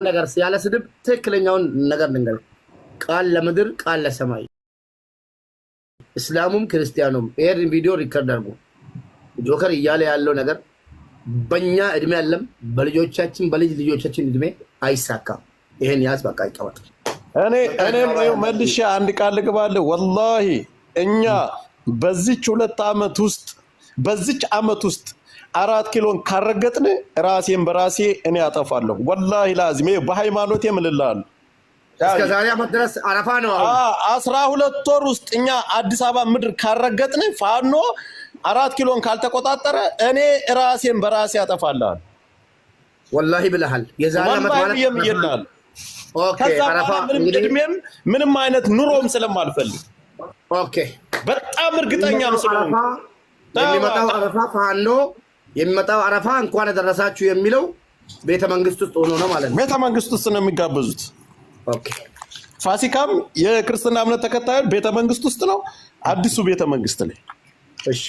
ነገር ያለ ስድብ ትክክለኛውን ነገር ልንገር። ቃል ለምድር ቃል ለሰማይ እስላሙም ክርስቲያኑም ይሄን ቪዲዮ ሪከርድ አድርጉ። ጆከር እያለ ያለው ነገር በእኛ እድሜ ያለም በልጆቻችን በልጅ ልጆቻችን እድሜ አይሳካም። ይሄን ያዝ በቃ ይቀመጥ። እኔም መልሼ አንድ ቃል ልግባልህ። ወላሂ እኛ በዚች 2 ዓመት ውስጥ በዚች ዓመት ውስጥ 4 ኪሎን ካረገጥን ራሴን በራሴ እኔ አጠፋለሁ። ወላሂ ላዚም በሃይማኖቴ ምልልሃለሁ። እስከ ዛሬ ዓመት ድረስ አረፋ ነው። 12 ወር ውስጥ እኛ አዲስ አበባ ምድር ካረገጥን ፋኖ 4 ኪሎን ካልተቆጣጠረ እኔ ራሴን በራሴ አጠፋለሁ። ወላሂ ብለሃል። የዛሬ ዓመት ማለት ይየምየላል። ኦኬ አረፋ ምንም አይነት ኑሮም ስለማልፈልግ ኦኬ በጣም እርግጠኛ ነው ስለሆነ የሚመጣው አረፋ ፋኖ የሚመጣው አረፋ እንኳን ደረሳችሁ የሚለው ቤተ መንግስት ውስጥ ሆኖ ነው ማለት ነው። ቤተ መንግስት ውስጥ ነው የሚጋበዙት። ኦኬ ፋሲካም የክርስትና እምነት ተከታዮች ቤተ መንግስት ውስጥ ነው። አዲሱ ቤተ መንግስት ላይ እሺ